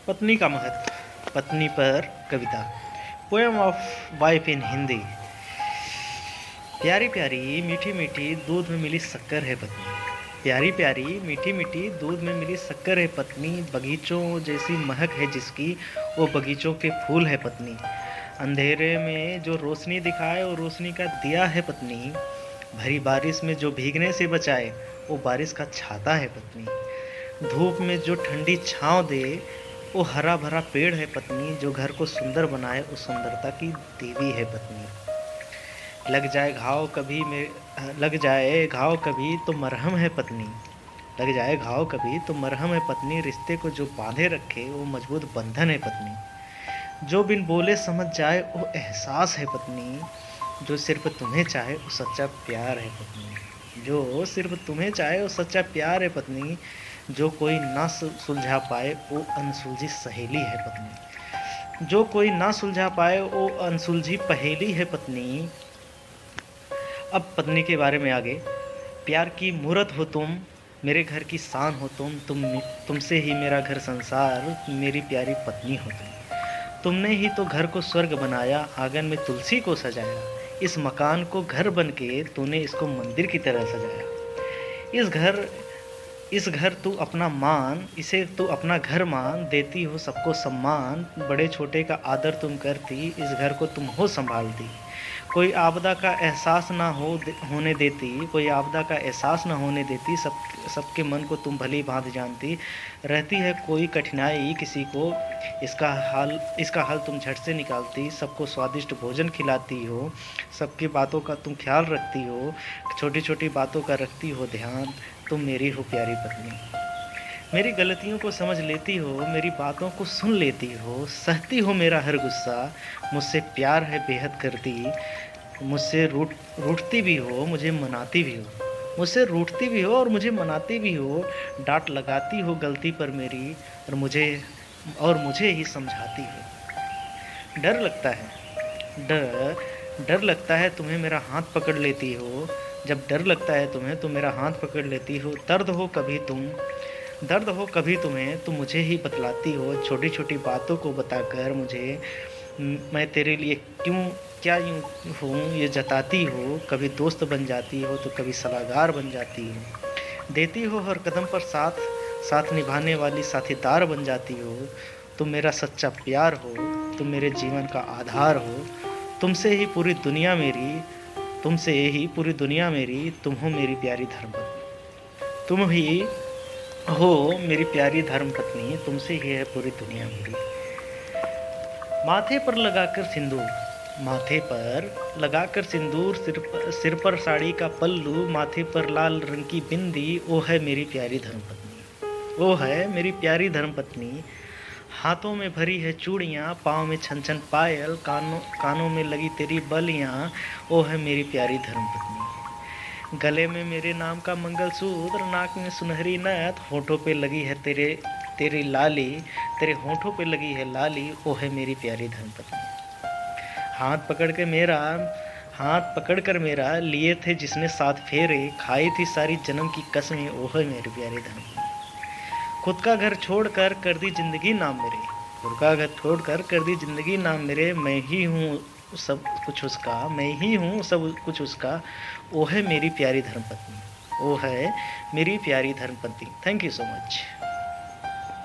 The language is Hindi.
पत्नी का महत्व। पत्नी पर कविता। Poem of wife in Hindi. प्यारी प्यारी मीठी मीठी दूध में मिली शक्कर है पत्नी। प्यारी प्यारी मीठी मीठी दूध में मिली शक्कर है पत्नी। बगीचों जैसी महक है जिसकी, वो बगीचों के फूल है पत्नी। अंधेरे में जो रोशनी दिखाए, वो रोशनी का दिया है पत्नी। भरी बारिश में जो भीगने से बचाए, वो बारिश का छाता है पत्नी। धूप में जो ठंडी छांव दे, वो हरा भरा पेड़ है पत्नी। जो घर को सुंदर बनाए, वो सुंदरता की देवी है पत्नी। लग जाए घाव कभी तो मरहम है पत्नी। लग जाए घाव कभी तो मरहम है पत्नी। रिश्ते को जो बांधे रखे, वो मजबूत बंधन है पत्नी। जो बिन बोले समझ जाए, वो एहसास है पत्नी। जो सिर्फ तुम्हें चाहे, वो सच्चा प्यार है पत्नी। जो सिर्फ तुम्हें चाहे, वो सच्चा प्यार है पत्नी। जो कोई ना सुलझा पाए, वो अनसुलझी सहेली है पत्नी। जो कोई ना सुलझा पाए, वो अनसुलझी पहेली है पत्नी। अब पत्नी के बारे में आगे। प्यार की मूरत हो तुम, मेरे घर की शान हो तुमसे ही मेरा घर संसार, मेरी प्यारी पत्नी हो तुमने ही तो घर को स्वर्ग बनाया, आंगन में तुलसी को सजाया। इस मकान को घर बन के तूने इसको मंदिर की तरह सजाया। इस घर तू अपना मान, इसे तू अपना घर मान। देती हो सबको सम्मान, बड़े छोटे का आदर तुम करती, इस घर को तुम हो संभालती। कोई आपदा का एहसास ना होने देती, कोई आपदा का एहसास ना होने देती। सबके मन को तुम भली भांति जानती। रहती है कोई कठिनाई किसी को, इसका हल तुम झट से निकालती। सबको स्वादिष्ट भोजन खिलाती हो, सबकी बातों का तुम ख्याल रखती हो। छोटी छोटी बातों का रखती हो ध्यान, तुम मेरी हो प्यारी पत्नी। मेरी गलतियों को समझ लेती हो, मेरी बातों को सुन लेती हो। सहती हो मेरा हर गुस्सा, मुझसे प्यार है बेहद करती। मुझसे रूठती भी हो, मुझे मनाती भी हो। मुझसे रूठती भी हो और मुझे मनाती भी हो। डांट लगाती हो गलती पर मेरी, और मुझे ही समझाती हो। डर लगता है डर लगता है तुम्हें, मेरा हाथ पकड़ लेती हो। जब डर लगता है तुम्हें, तो मेरा हाथ पकड़ लेती हो। दर्द हो कभी तुम्हें, तो मुझे ही बतलाती हो। छोटी छोटी बातों को बताकर मुझे, मैं तेरे लिए क्या यूँ हूँ ये जताती हो। कभी दोस्त बन जाती हो, तो कभी सलाहकार बन जाती हो। देती हो हर कदम पर साथ निभाने वाली साथीदार बन जाती हो। तुम मेरा सच्चा प्यार हो, तुम मेरे जीवन का आधार हो। तुमसे ही पूरी दुनिया मेरी, तुम हो मेरी प्यारी धर्मपत्नी। तुम ही हो मेरी प्यारी धर्मपत्नी, तुमसे ही है पूरी दुनिया मेरी। माथे पर लगाकर सिंदूर, सिर पर साड़ी का पल्लू, माथे पर लाल रंग की बिंदी। ओ है मेरी प्यारी धर्मपत्नी। हाथों में भरी है चूड़ियाँ, पाँव में छन छन पायल, कानों में लगी तेरी बलियाँ। ओ है मेरी प्यारी धर्मपत्नी। गले में मेरे नाम का मंगलसूत्र, नाक में सुनहरी नथ, होठों पे लगी है तेरी लाली, तेरे होठों पे लगी है लाली। ओ है मेरी प्यारी धर्मपत्नी। हाथ पकड़ कर मेरा लिए थे जिसने 7 फेरे, खाई थी सारी जन्म की कसमें। ओ है मेरी प्यारी धर्मपत्नी। खुद का घर छोड़कर कर दी जिंदगी नाम मेरे। मैं ही हूँ सब कुछ उसका। ओ है मेरी प्यारी धर्मपत्नी। Thank you so much.